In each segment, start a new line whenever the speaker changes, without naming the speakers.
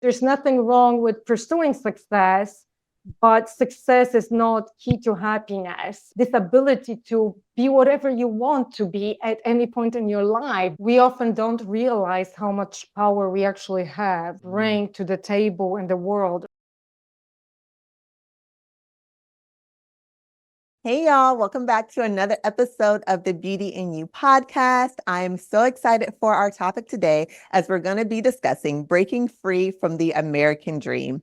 There's nothing wrong with pursuing success, but success is not key to happiness. This ability to be whatever you want to be at any point in your life, we often don't realize how much power we actually have, bring to the table in the world.
Hey, y'all, welcome back to another episode of the Beauty in You podcast. I am so excited for our topic today as we're going to be discussing breaking free from the American dream.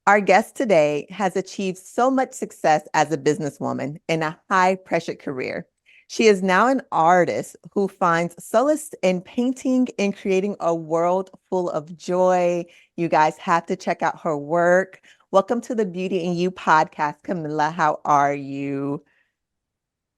Our guest today has achieved so much success as a businesswoman in a high-pressure career. She is now an artist who finds solace in painting and creating a world full of joy. You guys have to check out her work. Welcome to the Beauty in You podcast, Kamila. How are you?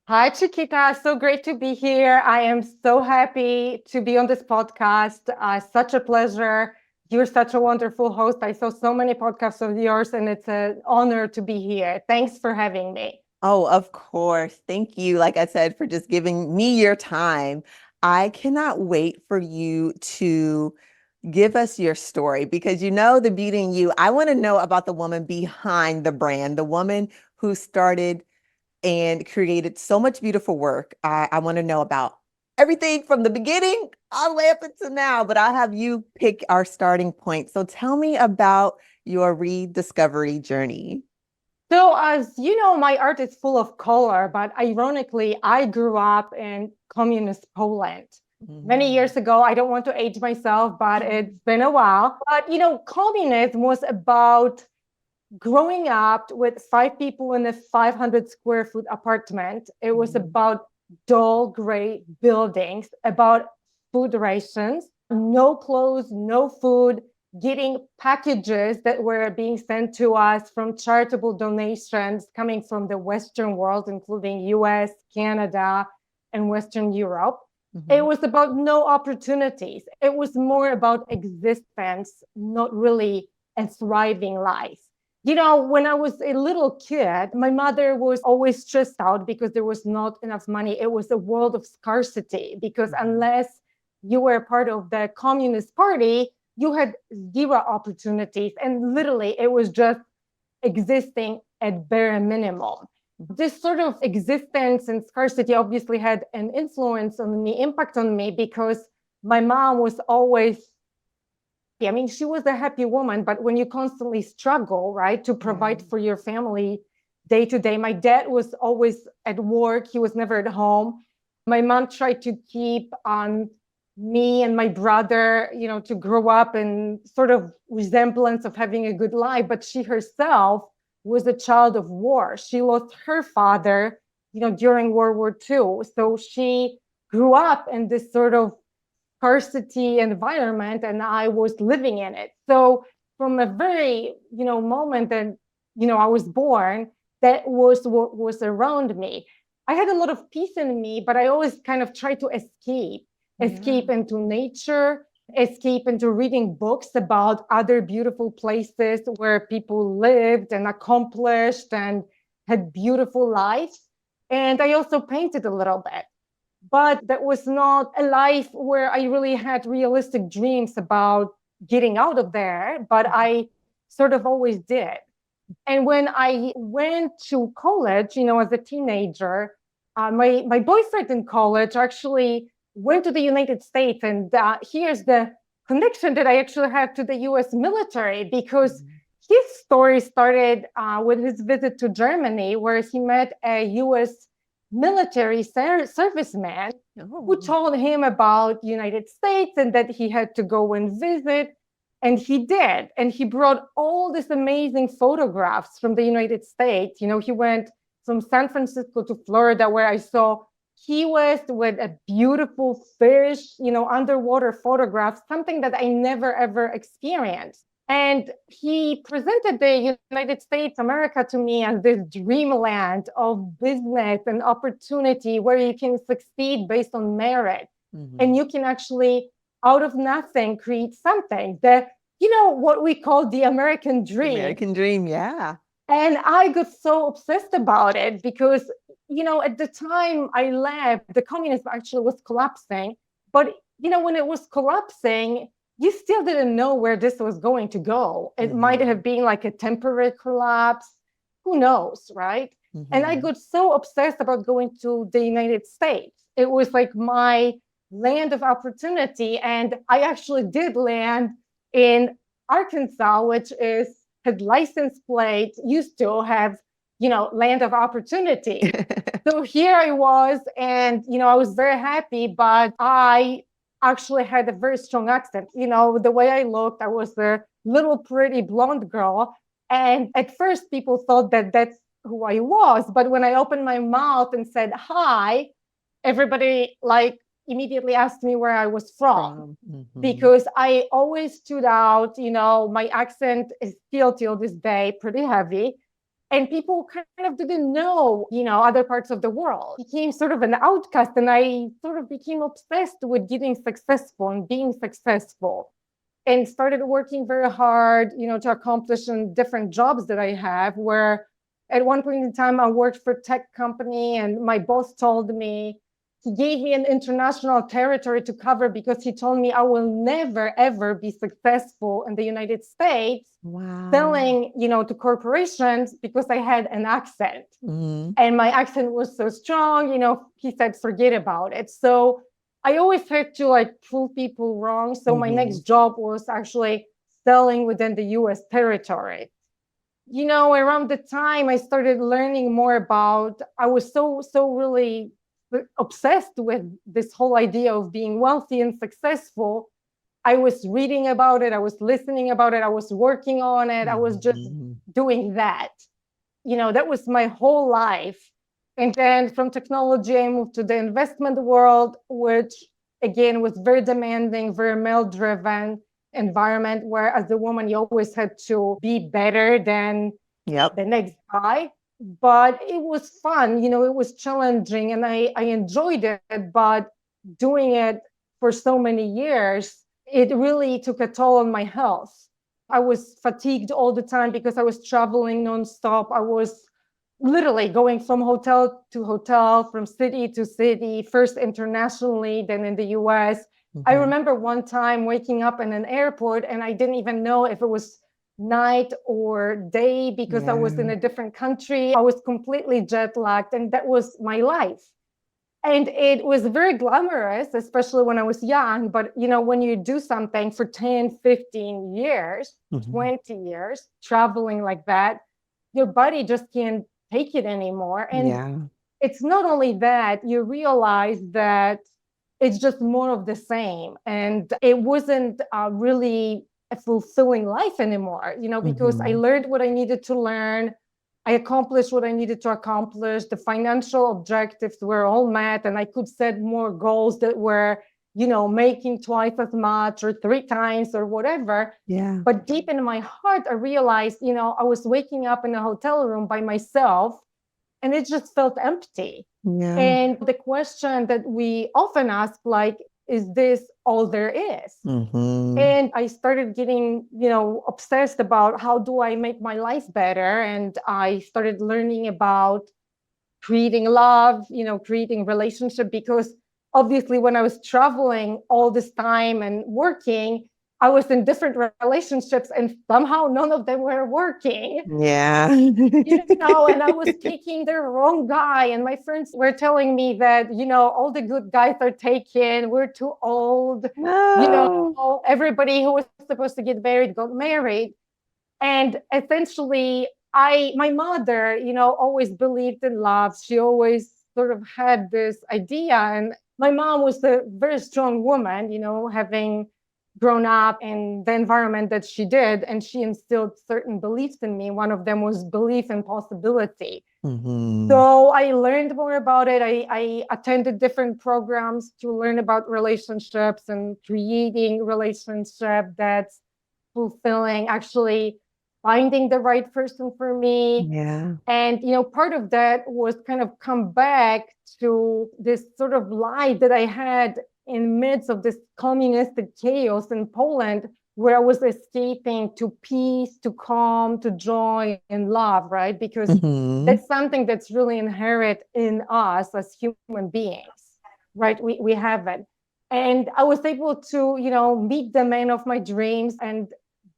Hi, Chiquita. So great to be here. I am so happy to be on this podcast. Such a pleasure. You're such a wonderful host. I saw so many podcasts of yours, and it's an honor to be here. Thanks for having me.
Oh, of course. Thank you, like I said, for just giving me your time. I cannot wait for you to give us your story because you know the beauty in you. I want to know about the woman behind the brand, the woman who started and created so much beautiful work. I want to know about everything from the beginning all the way up until now, but I'll have you pick our starting point. So tell me about your rediscovery journey.
So, as you know, my art is full of color, but ironically, I grew up in communist Poland. Many years ago, I don't want to age myself, but it's been a while. But, communism was about growing up with five people in a 500 square foot apartment. It was about dull gray buildings, about food rations, no clothes, no food, getting packages that were being sent to us from charitable donations coming from the Western world, including US, Canada, and Western Europe. It was about no opportunities. It was more about existence, not really a thriving life. When I was a little kid, my mother was always stressed out because there was not enough money. It was a world of scarcity because unless you were part of the Communist Party, you had zero opportunities. And literally, it was just existing at bare minimum. This sort of existence and scarcity obviously had an influence on me, impact on me, because my mom was always, I mean, she was a happy woman, but when you constantly struggle, right, to provide for your family day to day, my dad was always at work. He was never at home. My mom tried to keep on me and my brother, to grow up in sort of resemblance of having a good life, but she herself was a child of war. She lost her father, during World War II. So she grew up in this sort of scarcity environment, and I was living in it. So from a very, moment that, I was born, that was what was around me. I had a lot of peace in me, but I always kind of tried to escape into nature, escape into reading books about other beautiful places where people lived and accomplished and had beautiful lives. And I also painted a little bit, but that was not a life where I really had realistic dreams about getting out of there, but I sort of always did. And when I went to college, as a teenager, my boyfriend in college actually went to the United States. And here's the connection that I actually have to the US military, because his story started with his visit to Germany, where he met a US military serviceman who told him about United States and that he had to go and visit. And he did. And he brought all these amazing photographs from the United States. He went from San Francisco to Florida, where I saw Key West with a beautiful fish, underwater photographs, something that I never ever experienced. And he presented the United States, America, to me as this dreamland of business and opportunity where you can succeed based on merit. And you can actually, out of nothing, create something that, what we call the American dream.
American dream, yeah.
And I got so obsessed about it because, at the time I left, the communism actually was collapsing. But, when it was collapsing, you still didn't know where this was going to go. It might have been like a temporary collapse. Who knows, right? And I got so obsessed about going to the United States. It was like my land of opportunity. And I actually did land in Arkansas, which had license plate, used to have, land of opportunity. So here I was, and, I was very happy, but I actually had a very strong accent. The way I looked, I was a little pretty blonde girl. And at first people thought that that's who I was. But when I opened my mouth and said hi, everybody immediately asked me where I was from. Because I always stood out. My accent is still till this day pretty heavy. And people kind of didn't know, other parts of the world. I became sort of an outcast, and I sort of became obsessed with getting successful and being successful, and started working very hard, to accomplish in different jobs that I have, where at one point in time I worked for a tech company, and my boss told me, he gave me an international territory to cover because he told me I will never, ever be successful in the United States selling, to corporations, because I had an accent. And my accent was so strong, he said, forget about it. So I always had to prove people wrong. So my next job was actually selling within the US territory. Around the time I started learning more about, I was so really obsessed with this whole idea of being wealthy and successful. I was reading about it. I was listening about it. I was working on it. I was just doing that. That was my whole life. And then from technology, I moved to the investment world, which again was very demanding, very male-driven environment, where as a woman, you always had to be better than the next guy. But it was fun, it was challenging, and I enjoyed it. But doing it for so many years, it really took a toll on my health. I was fatigued all the time because I was traveling nonstop. I was literally going from hotel to hotel, from city to city, first internationally, then in the US. I remember one time waking up in an airport and I didn't even know if it was night or day because I was in a different country. I was completely jet lagged, and that was my life. And it was very glamorous, especially when I was young. But, when you do something for 10, 15 years, 20 years, traveling like that, your body just can't take it anymore. And it's not only that, you realize that it's just more of the same. And it wasn't really a fulfilling life anymore, because I learned what I needed to learn. I accomplished what I needed to accomplish. The financial objectives were all met, and I could set more goals that were, making twice as much or 3 times or whatever. But deep in my heart, I realized, I was waking up in a hotel room by myself, and it just felt empty. And the question that we often ask, is this all there is? And I started getting, obsessed about how do I make my life better? And I started learning about creating love, creating relationship, because obviously when I was traveling all this time and working, I was in different relationships, and somehow none of them were working. And I was picking the wrong guy. And my friends were telling me that, all the good guys are taken. We're too old. Everybody who was supposed to get married got married. And essentially, my mother, always believed in love. She always sort of had this idea. And my mom was a very strong woman, having grown up in the environment that she did, and she instilled certain beliefs in me. One of them was belief in possibility. So I learned more about it. I attended different programs to learn about relationships and creating relationship that's fulfilling, actually finding the right person for me. And, part of that was kind of come back to this sort of life that I had in midst of this communistic chaos in Poland, where I was escaping to peace, to calm, to joy and love, right? Because that's something that's really inherent in us as human beings, right? We have it. And I was able to, meet the man of my dreams and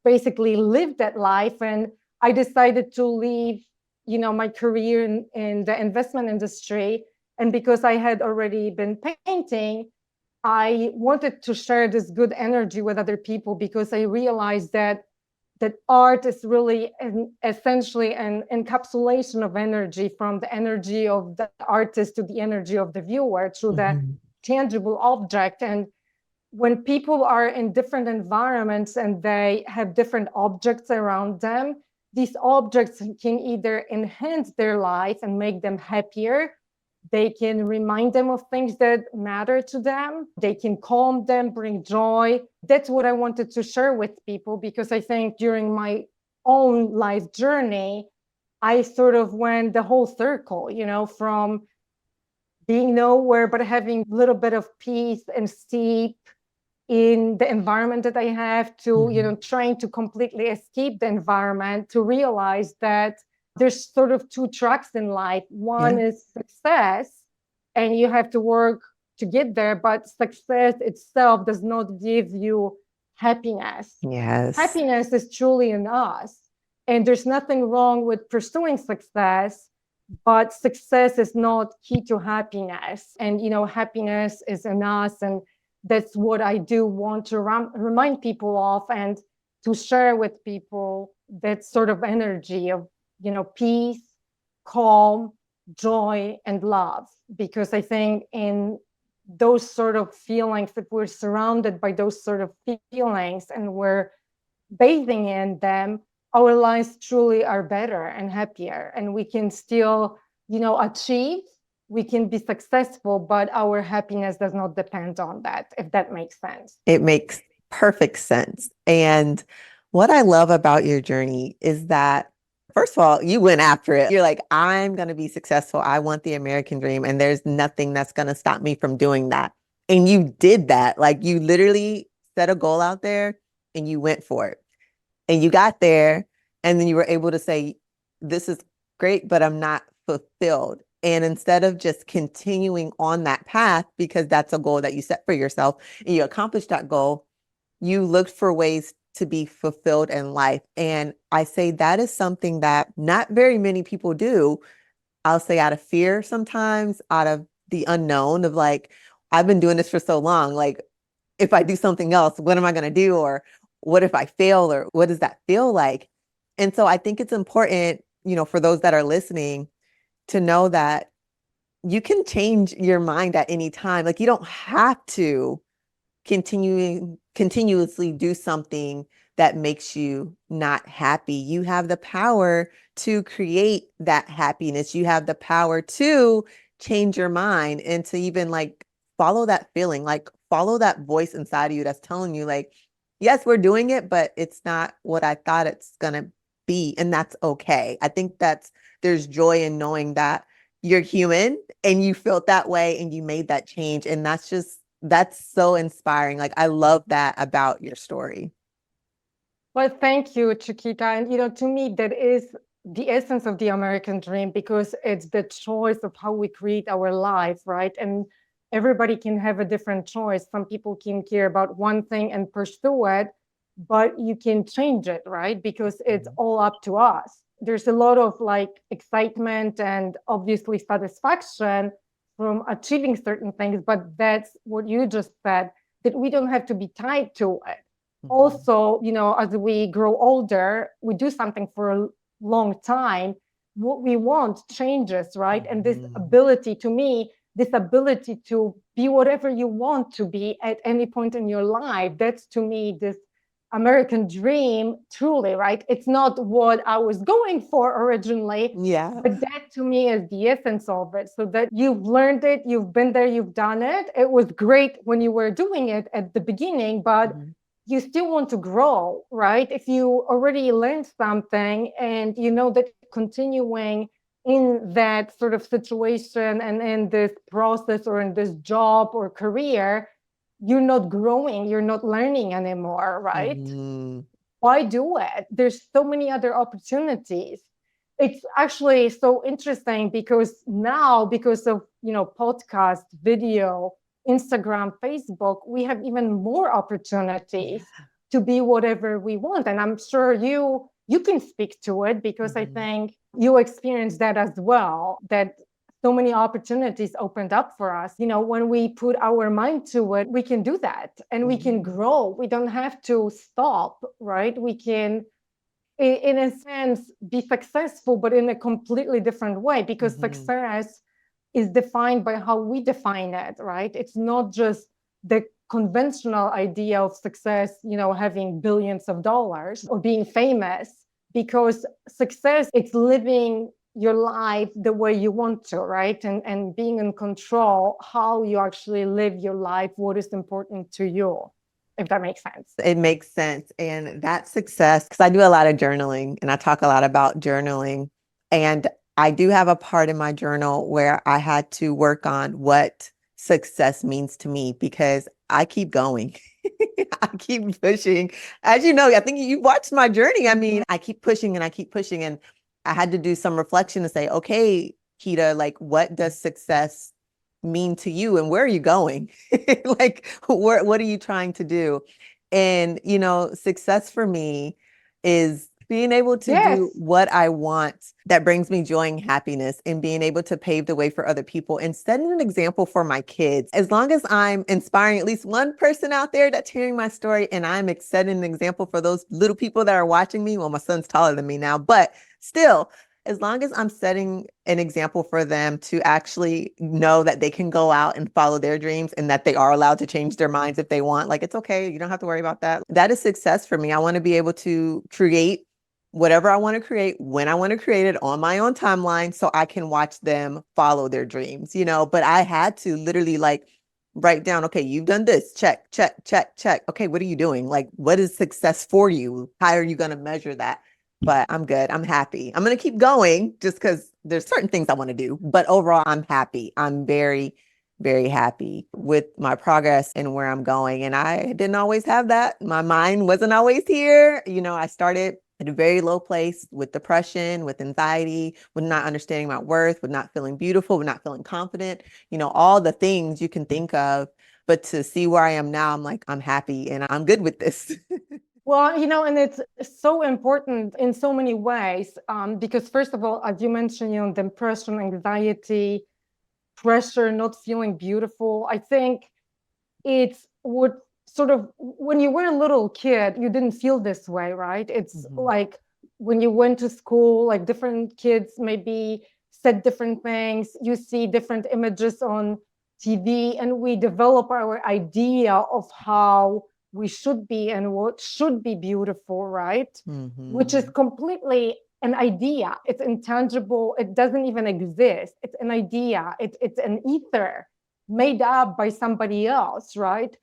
basically live that life. And I decided to leave, my career in the investment industry. And because I had already been painting, I wanted to share this good energy with other people because I realized that art is really essentially an encapsulation of energy, from the energy of the artist to the energy of the viewer through the tangible object. And when people are in different environments and they have different objects around them, these objects can either enhance their life and make them happier. They can remind them of things that matter to them. They can calm them, bring joy. That's what I wanted to share with people, because I think during my own life journey, I sort of went the whole circle, from being nowhere, but having a little bit of peace and steep in the environment that I have, to, trying to completely escape the environment, to realize that there's sort of two tracks in life. One is success, and you have to work to get there, but success itself does not give you happiness.
Yes.
Happiness is truly in us. And there's nothing wrong with pursuing success, but success is not key to happiness. And, happiness is in us. And that's what I do want to remind people of, and to share with people that sort of energy of, peace, calm, joy, and love. Because I think in those sort of feelings, if we're surrounded by those sort of feelings and we're bathing in them, our lives truly are better and happier, and we can still, achieve, we can be successful, but our happiness does not depend on that, if that makes sense.
It makes perfect sense. And what I love about your journey is that, first of all, you went after it. You're like, I'm going to be successful. I want the American dream, and there's nothing that's going to stop me from doing that. And you did that. Like, you literally set a goal out there and you went for it. And you got there, and then you were able to say, this is great, but I'm not fulfilled. And instead of just continuing on that path, because that's a goal that you set for yourself and you accomplished that goal, you looked for ways to be fulfilled in life. And I say that is something that not very many people do. I'll say out of fear sometimes, out of the unknown of like, I've been doing this for so long. Like, if I do something else, what am I going to do? Or what if I fail? Or what does that feel like? And so I think it's important, for those that are listening, to know that you can change your mind at any time. Like, you don't have to continuously do something that makes you not happy. You have the power to create that happiness. You have the power to change your mind and to even like follow that feeling, like follow that voice inside of you that's telling you like, yes, we're doing it, but it's not what I thought it's going to be. And that's okay. I think there's joy in knowing that you're human and you felt that way and you made that change. And that's so inspiring. Like, I love that about your story.
Well, thank you, Chiquita. And, to me, that is the essence of the American dream, because it's the choice of how we create our life, right? And everybody can have a different choice. Some people can care about one thing and pursue it, but you can change it, right? Because it's all up to us. There's a lot of like excitement and obviously satisfaction from achieving certain things, but that's what you just said, that we don't have to be tied to it. Also, as we grow older, we do something for a long time, what we want changes, right? And this ability, to me, this ability to be whatever you want to be at any point in your life, that's to me this American dream, truly, right? It's not what I was going for originally, but that to me is the essence of it. So that you've learned it, you've been there, you've done it. It was great when you were doing it at the beginning, but you still want to grow, right? If you already learned something and you know that continuing in that sort of situation and in this process or in this job or career, you're not growing, you're not learning anymore, right? Why do it? There's so many other opportunities. It's actually so interesting because now, because of, podcast, video, Instagram, Facebook, we have even more opportunities to be whatever we want. And I'm sure you can speak to it because I think you experienced that as well, that so many opportunities opened up for us. When we put our mind to it, we can do that and we can grow. We don't have to stop, right? We can, in a sense, be successful, but in a completely different way, because success is defined by how we define it, right? It's not just the conventional idea of success, having billions of dollars or being famous, because success, it's living your life the way you want to, right? And being in control, how you actually live your life, what is important to you, if that makes sense.
It makes sense. And that success, because I do a lot of journaling and I talk a lot about journaling. And I do have a part in my journal where I had to work on what success means to me, because I keep going. I keep pushing. As you know, I think you watched my journey. I mean, I keep pushing and I keep pushing. And I had to do some reflection to say, okay, Quita, like, what does success mean to you and where are you going? Like, what are you trying to do? And, success for me is being able to do what I want that brings me joy and happiness, and being able to pave the way for other people and setting an example for my kids. As long as I'm inspiring at least one person out there that's hearing my story, and I'm setting an example for those little people that are watching me. Well, my son's taller than me now, but still, as long as I'm setting an example for them to actually know that they can go out and follow their dreams, and that they are allowed to change their minds if they want, like, it's okay. You don't have to worry about that. That is success for me. I want to be able to create whatever I want to create when I want to create it on my own timeline, so I can watch them follow their dreams, but I had to literally write down, okay, you've done this, check, check, check, check. Okay, what are you doing? Like, what is success for you? How are you going to measure that? But I'm good. I'm happy. I'm going to keep going just because there's certain things I want to do. But overall, I'm happy. I'm very, very happy with my progress and where I'm going. And I didn't always have that. My mind wasn't always here. I started at a very low place with depression, with anxiety, with not understanding my worth, with not feeling beautiful, with not feeling confident, all the things you can think of. But to see where I am now, I'm like, I'm happy and I'm good with this.
Well, and it's so important in so many ways, because first of all, as you mentioned, depression, anxiety, pressure, not feeling beautiful. I think it's what sort of, when you were a little kid, you didn't feel this way, right? It's like when you went to school, like different kids maybe said different things, you see different images on TV, and we develop our idea of how we should be and what should be beautiful, right? Which is completely an idea. It's intangible. It doesn't even exist. It's an idea. It's an ether made up by somebody else, right?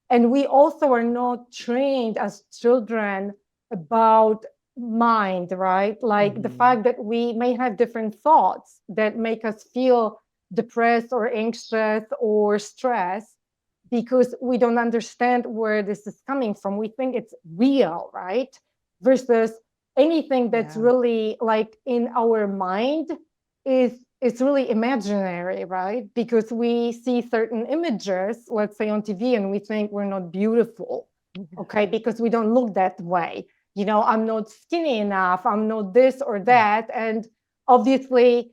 And we also are not trained as children about mind, right? Like the fact that we may have different thoughts that make us feel depressed or anxious or stressed, because we don't understand where this is coming from. We think it's real, right? Versus anything that's really like in our mind is it's really imaginary, right? Because we see certain images, let's say on TV, and we think we're not beautiful, okay? Because we don't look that way. I'm not skinny enough, I'm not this or that. And obviously,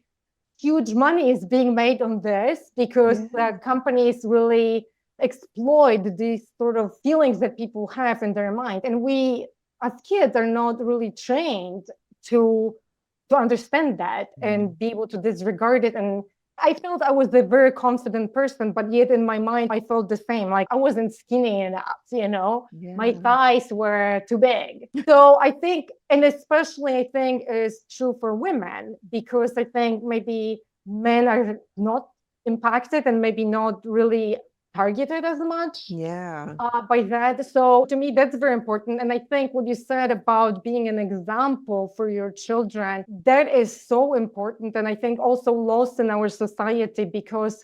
huge money is being made on this because companies really exploit these sort of feelings that people have in their mind. And we, as kids, are not really trained to understand that and be able to disregard it. And I felt I was a very confident person, but yet in my mind, I felt the same. Like I wasn't skinny enough, my thighs were too big. So I think, and especially I think is true for women, because I think maybe men are not impacted and maybe not really targeted as much by that. So to me, that's very important. And I think what you said about being an example for your children, that is so important. And I think also lost in our society, because,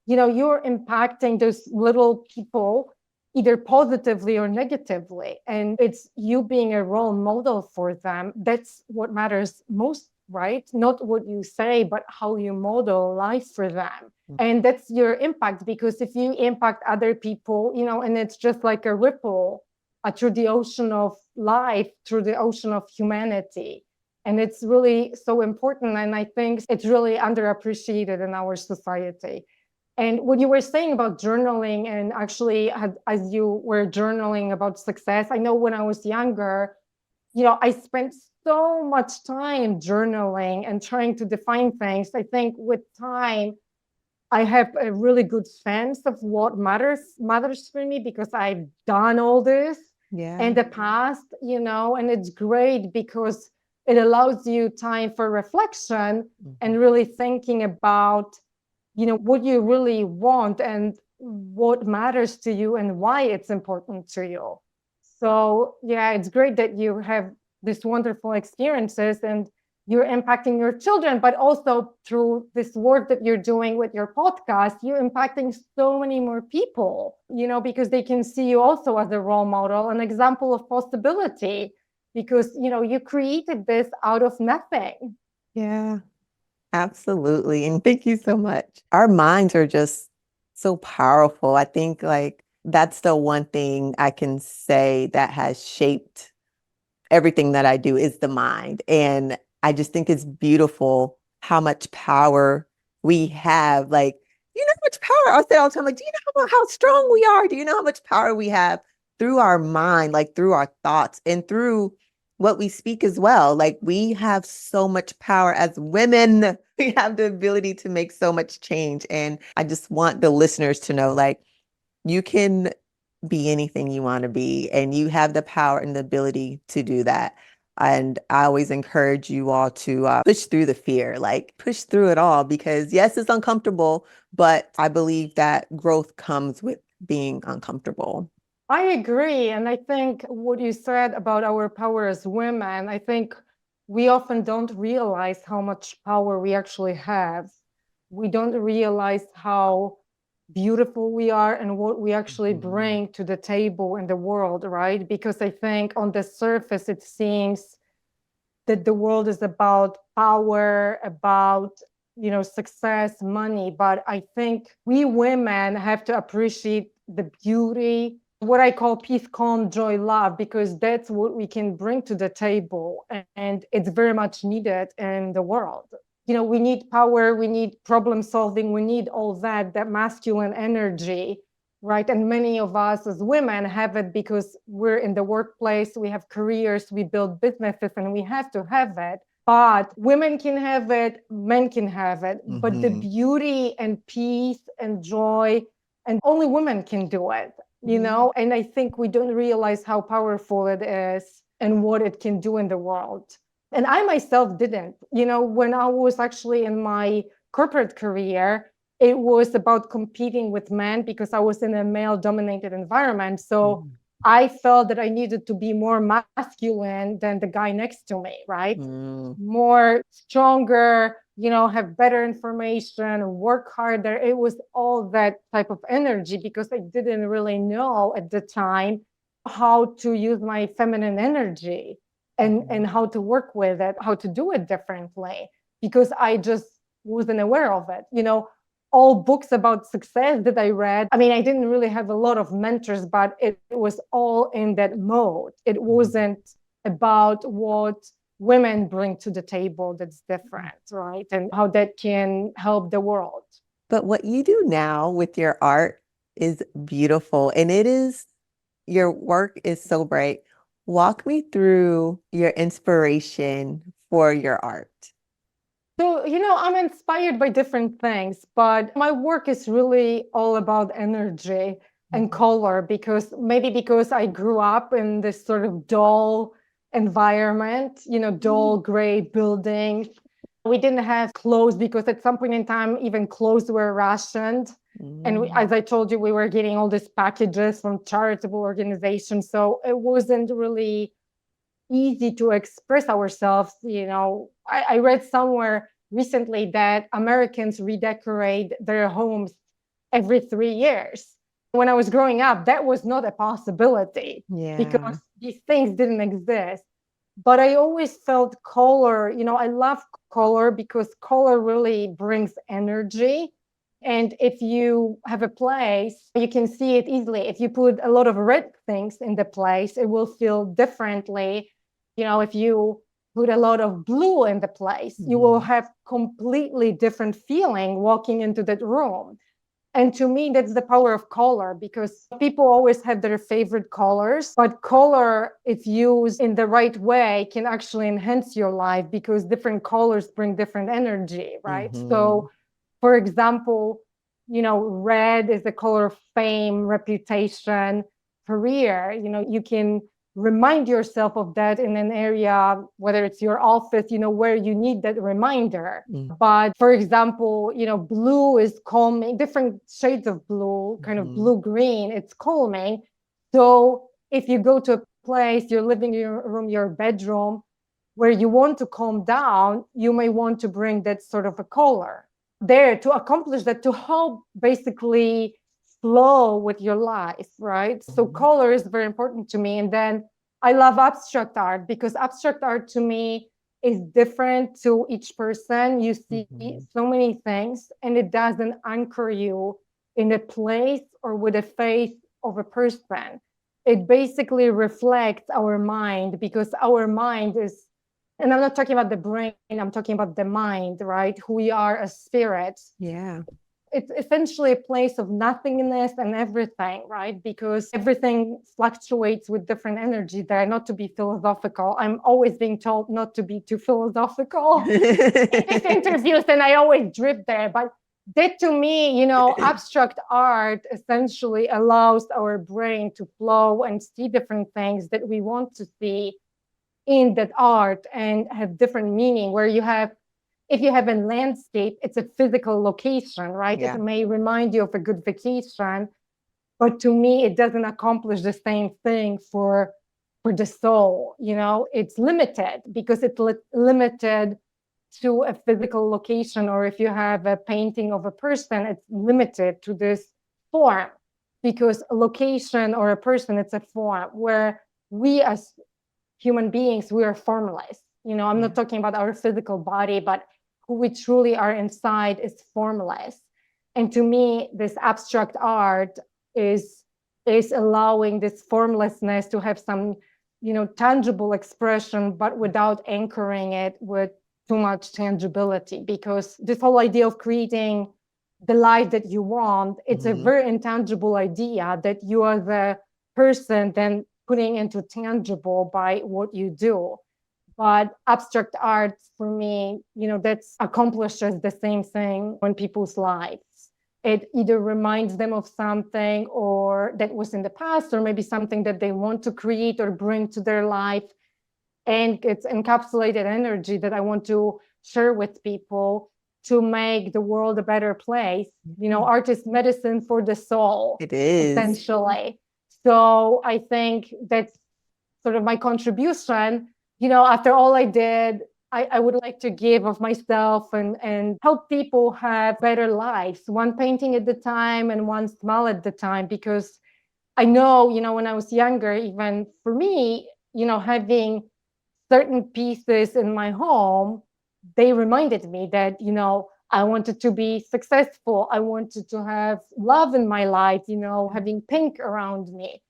you're impacting those little people either positively or negatively. And it's you being a role model for them. That's what matters most right? Not what you say, but how you model life for them.
Mm.
And that's your impact, because if you impact other people, and it's just like a ripple through the ocean of life, through the ocean of humanity. And it's really so important. And I think it's really underappreciated in our society. And what you were saying about journaling, and actually, as you were journaling about success, I know when I was younger, I spent so much time journaling and trying to define things. I think with time, I have a really good sense of what matters for me, because I've done all this in the past, and it's great because it allows you time for reflection and really thinking about, what you really want and what matters to you and why it's important to you. So yeah, it's great that you have these wonderful experiences and you're impacting your children, but also through this work that you're doing with your podcast, you're impacting so many more people, because they can see you also as a role model, an example of possibility, because, you created this out of nothing.
Yeah, absolutely. And thank you so much. Our minds are just so powerful. I think like that's the one thing I can say that has shaped everything that I do is the mind. And I just think it's beautiful how much power we have. Like, you know how much power, I say all the time, like, do you know how strong we are? Do you know how much power we have through our mind, like through our thoughts and through what we speak as well? Like, we have so much power as women. We have the ability to make so much change. And I just want the listeners to know, like, you can be anything you want to be, and you have the power and the ability to do that. And I always encourage you all to push through the fear, like push through it all, because yes, it's uncomfortable, but I believe that growth comes with being uncomfortable.
I agree. And I think what you said about our power as women, I think we often don't realize how much power we actually have. We don't realize how beautiful we are and what we actually bring to the table in the world, right? Because I think on the surface, it seems that the world is about power, about, success, money. But I think we women have to appreciate the beauty, what I call peace, calm, joy, love, because that's what we can bring to the table. And it's very much needed in the world. We need power, we need problem solving, we need all that masculine energy, right? And many of us as women have it because we're in the workplace, we have careers, we build businesses, and we have to have it. But women can have it, men can have it. But the beauty and peace and joy, and only women can do it, And I think we don't realize how powerful it is and what it can do in the world. And I myself didn't, when I was actually in my corporate career, it was about competing with men because I was in a male dominated environment. So I felt that I needed to be more masculine than the guy next to me, right? More stronger, have better information, work harder. It was all that type of energy because I didn't really know at the time how to use my feminine energy and how to work with it, how to do it differently, because I just wasn't aware of it. All books about success that I read, I mean, I didn't really have a lot of mentors, but it was all in that mode. It wasn't about what women bring to the table that's different, right? And how that can help the world.
But what you do now with your art is beautiful, and your work is so bright. Walk me through your inspiration for your art.
So, I'm inspired by different things, but my work is really all about energy and color, because I grew up in this sort of dull environment, dull gray buildings. We didn't have clothes because at some point in time, even clothes were rationed. And as I told you, we were getting all these packages from charitable organizations. So it wasn't really easy to express ourselves. I read somewhere recently that Americans redecorate their homes every 3 years. When I was growing up, that was not a possibility because these things didn't exist. But I always felt color, I love color because color really brings energy. And if you have a place, you can see it easily. If you put a lot of red things in the place, it will feel differently. If you put a lot of blue in the place, you will have completely different feeling walking into that room. And to me, that's the power of color, because people always have their favorite colors, but color, if used in the right way, can actually enhance your life because different colors bring different energy, right? So, for example, red is the color of fame, reputation, career. You can remind yourself of that in an area, whether it's your office, where you need that reminder. But for example, blue is calming, different shades of blue, kind of blue green, it's calming. So if you go to a place, your living room, your bedroom, where you want to calm down, you may want to bring that sort of a color there to accomplish that, to help basically flow with your life, right? So color is very important to me. And then I love abstract art because abstract art to me is different to each person. You see so many things, and it doesn't anchor you in a place or with a face of a person. It basically reflects our mind, because our mind is, and I'm not talking about the brain, I'm talking about the mind, right? Who we are as spirits.
Yeah.
It's essentially a place of nothingness and everything, right? Because everything fluctuates with different energy there, not to be philosophical. I'm always being told not to be too philosophical in these interviews, and I always drift there. But that to me, abstract art essentially allows our brain to flow and see different things that we want to see in that art and have different meaning. Where if you have a landscape, it's a physical location, right?
Yeah.
It may remind you of a good vacation, but to me, it doesn't accomplish the same thing for the soul. It's limited because it's limited to a physical location. Or if you have a painting of a person, it's limited to this form, because a location or a person, it's a form. Where we as human beings, we are formless. I'm not talking about our physical body, but who we truly are inside is formless. And to me, this abstract art is allowing this formlessness to have some, tangible expression, but without anchoring it with too much tangibility. Because this whole idea of creating the life that you want, it's a very intangible idea that you are the person then putting into tangible by what you do. But abstract art for me, that accomplishes the same thing in people's lives. It either reminds them of something or that was in the past, or maybe something that they want to create or bring to their life. And it's encapsulated energy that I want to share with people to make the world a better place. Art is medicine for the soul.
It is.
Essentially. So I think that's sort of my contribution. After all I did, I would like to give of myself and help people have better lives, one painting at the time and one smile at the time. Because I know, when I was younger, even for me, having certain pieces in my home, they reminded me that, I wanted to be successful. I wanted to have love in my life, having pink around me.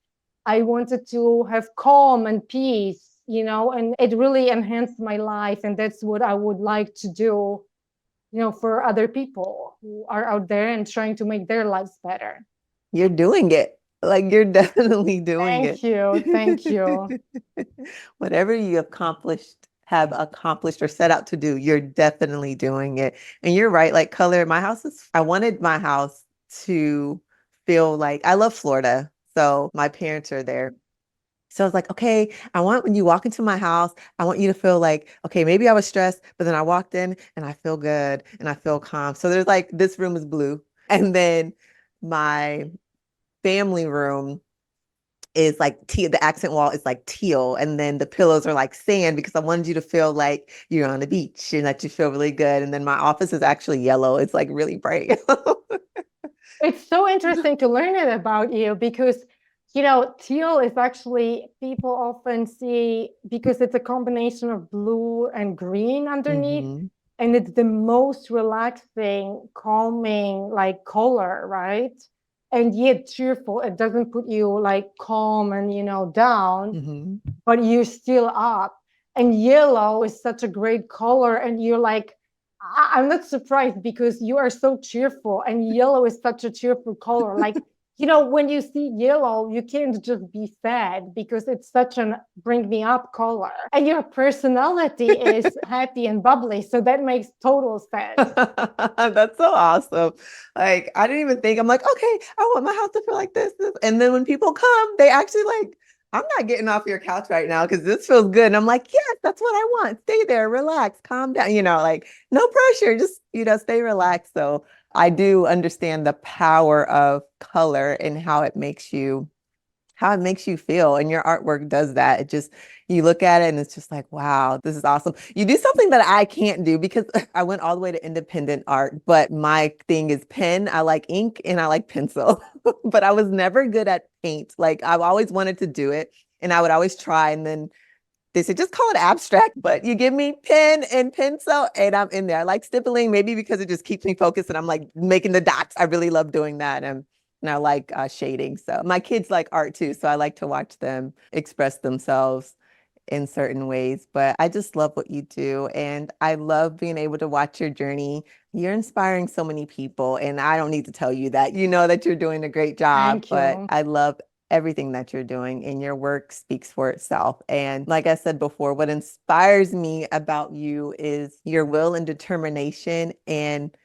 I wanted to have calm and peace, and it really enhanced my life. And that's what I would like to do, for other people who are out there and trying to make their lives better.
You're doing it. Like, you're definitely doing it.
Thank you. Thank you.
Whatever you have accomplished or set out to do, you're definitely doing it. And you're right, like color, I wanted my house to feel like, I love Florida. So my parents are there. So I was like, okay, I want when you walk into my house, I want you to feel like, okay, maybe I was stressed, but then I walked in and I feel good and I feel calm. So there's like, this room is blue. And then my family room is like teal. The accent wall is like teal. And then the pillows are like sand, because I wanted you to feel like you're on the beach and that you feel really good. And then my office is actually yellow. It's like really bright.
It's so interesting to learn it about you, because Teal is actually, people often see because it's a combination of blue and green underneath.
Mhm.
And it's the most relaxing, calming, like color, right? And yet cheerful. It doesn't put you like calm and, down,
Mhm.
but you're still up. And yellow is such a great color. And you're like, I'm not surprised because you are so cheerful. And yellow is such a cheerful color. Like, when you see yellow, you can't just be sad because it's such an bring me up color. And your personality is happy and bubbly. So that makes total sense.
That's so awesome. Like, I didn't even think, I'm like, okay, I want my house to feel like this. And then when people come, they actually like, I'm not getting off your couch right now because this feels good. And I'm like, yes, that's what I want. Stay there, relax, calm down, like no pressure, just, stay relaxed. So I do understand the power of color and how it makes you feel. And your artwork does that. It just, you look at it and it's just like, wow, this is awesome. You do something that I can't do because I went all the way to independent art, but my thing is pen. I like ink and I like pencil, but I was never good at paint. Like I've always wanted to do it and I would always try. And then they said, just call it abstract, but you give me pen and pencil and I'm in there. I like stippling, maybe because it just keeps me focused and I'm like making the dots. I really love doing that. And I like shading. So my kids like art too. So I like to watch them express themselves in certain ways. But I just love what you do. And I love being able to watch your journey. You're inspiring so many people. And I don't need to tell you that. You know that you're doing a great job.
Thank
But
you.
I love everything that you're doing and your work speaks for itself. And like I said before, what inspires me about you is your will and determination and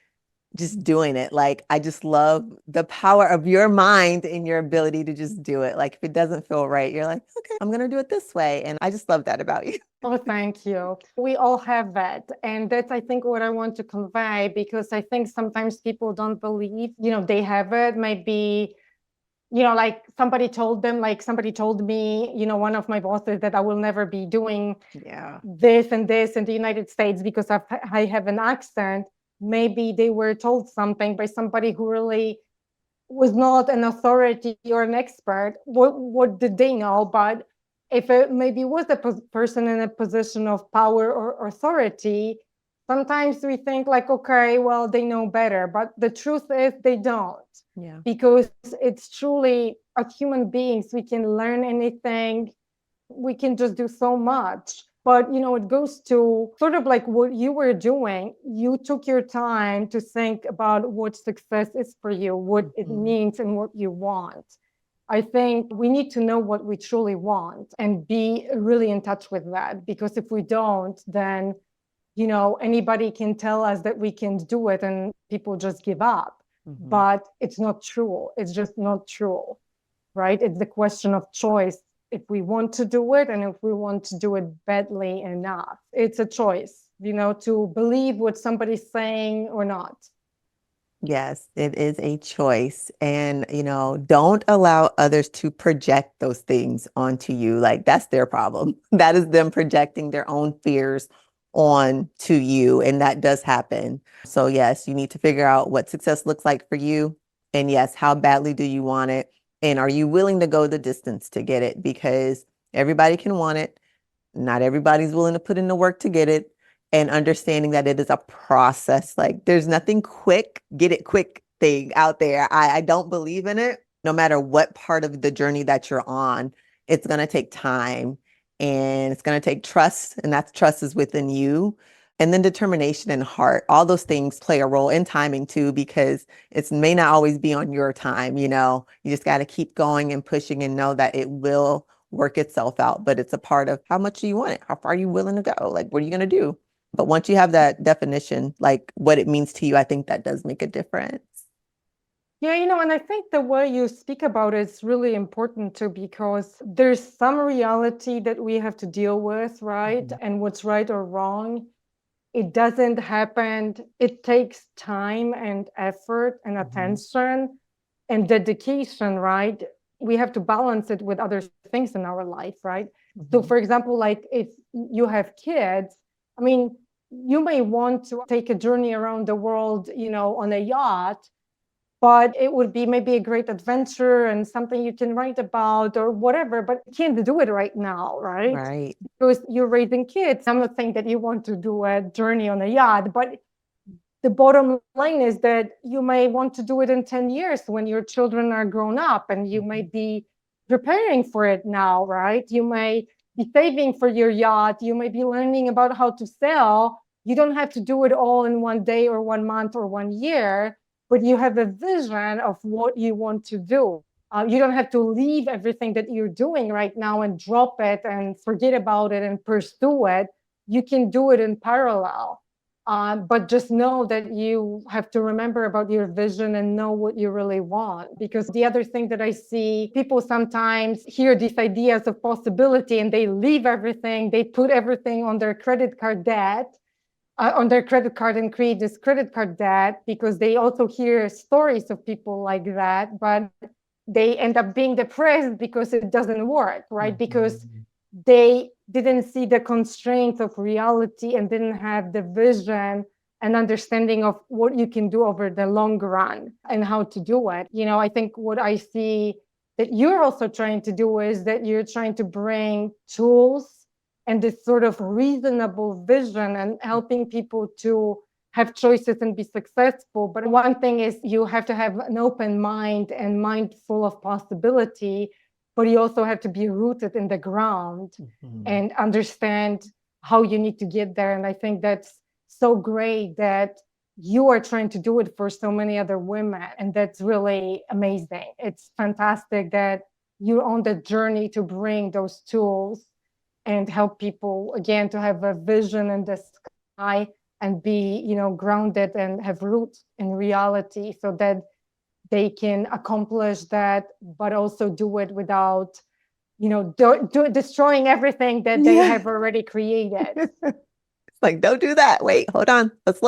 just doing it. Like, I just love the power of your mind and your ability to just do it. Like, if it doesn't feel right, you're like, okay, I'm going to do it this way. And I just love that about you.
Oh, thank you. We all have that. And that's, I think, what I want to convey because I think sometimes people don't believe, they have it. Maybe, like somebody told them, like somebody told me, one of my bosses that I will never be doing
Yeah.
this and this in the United States because I have an accent. Maybe they were told something by somebody who really was not an authority or an expert. What did they know? But if it maybe was a person in a position of power or authority, sometimes we think like, okay, well, they know better. But the truth is they don't.
Yeah.
Because it's truly, as human beings, we can learn anything. We can just do so much. But it goes to sort of like what you were doing. You took your time to think about what success is for you, what it means, and what you want. I think we need to know what we truly want and be really in touch with that. Because if we don't, then anybody can tell us that we can do it and people just give up. But it's not true. It's just not true, right? It's the question of choice. If we want to do it and if we want to do it badly enough, it's a choice, to believe what somebody's saying or not.
Yes, it is a choice. And, don't allow others to project those things onto you. Like that's their problem. That is them projecting their own fears on to you. And that does happen. So yes, you need to figure out what success looks like for you. And yes, how badly do you want it? And are you willing to go the distance to get it? Because everybody can want it. Not everybody's willing to put in the work to get it. And understanding that it is a process. Like there's nothing quick, get it quick thing out there. I don't believe in it. No matter what part of the journey that you're on, it's going to take time and it's going to take trust. And that trust is within you. And then determination and heart. All those things play a role in timing too, because it may not always be on your time. You just got to keep going and pushing and know that it will work itself out. But it's a part of how much do you want it? How far are you willing to go? Like, what are you going to do? But once you have that definition, like what it means to you, I think that does make a difference.
Yeah, and I think the way you speak about it is really important too, because there's some reality that we have to deal with, right? And what's right or wrong, it doesn't happen. It takes time and effort and attention and dedication, right? We have to balance it with other things in our life, right? So, for example, like if you have kids, I mean, you may want to take a journey around the world, on a yacht, but it would be maybe a great adventure and something you can write about or whatever, but you can't do it right now, right?
Right.
Because you're raising kids. I'm not saying that you want to do a journey on a yacht, but the bottom line is that you may want to do it in 10 years when your children are grown up, and you may be preparing for it now, right? You may be saving for your yacht. You may be learning about how to sail. You don't have to do it all in one day or 1 month or 1 year, but you have a vision of what you want to do. You don't have to leave everything that you're doing right now and drop it and forget about it and pursue it. You can do it in parallel. But just know that you have to remember about your vision and know what you really want. Because the other thing that I see, people sometimes hear these ideas of possibility and they leave everything, they put everything on their credit card debt, on their credit card, and create this credit card debt, because they also hear stories of people like that, but they end up being depressed because it doesn't work, right? Because they didn't see the constraints of reality and didn't have the vision and understanding of what you can do over the long run and how to do it. I think what I see that you're also trying to do is that you're trying to bring tools and this sort of reasonable vision and helping people to have choices and be successful. But one thing is you have to have an open mind and mind full of possibility, but you also have to be rooted in the ground and understand how you need to get there. And I think that's so great that you are trying to do it for so many other women. And that's really amazing. It's fantastic that you're on the journey to bring those tools and help people, again, to have a vision in the sky and be, grounded and have roots in reality, so that they can accomplish that, but also do it without, destroying everything that they have already created.
It's like, don't do that. Wait, hold on. Let's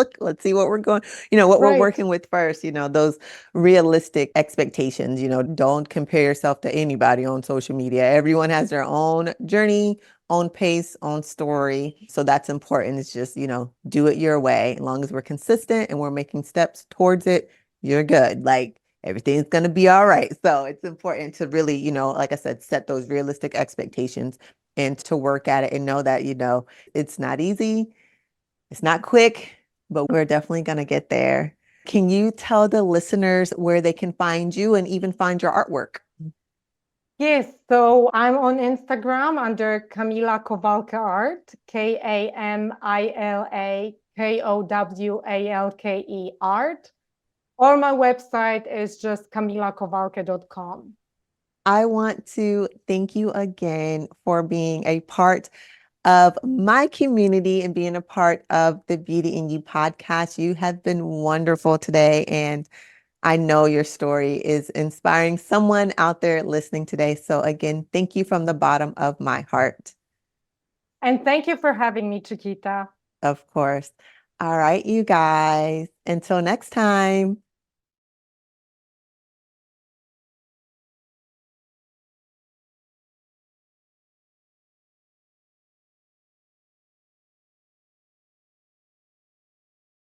see what we're going, what we're working with first, those realistic expectations, don't compare yourself to anybody on social media. Everyone has their own journey, own pace, own story. So that's important. It's just, do it your way. As long as we're consistent and we're making steps towards it, you're good. Like, everything's going to be all right. So it's important to really, like I said, set those realistic expectations and to work at it and know that, it's not easy. It's not quick, but we're definitely going to get there. Can you tell the listeners where they can find you and even find your artwork?
Yes, so I'm on Instagram under Kamila Kowalke Art, KAMILAKOWALKE Art, or my website is just kamilakowalke.com.
I want to thank you again for being a part of my community and being a part of the Beauty in You podcast. You have been wonderful today, and I know your story is inspiring someone out there listening today. So again, thank you from the bottom of my heart.
And thank you for having me, Chiquita.
Of course. All right, you guys. Until next time.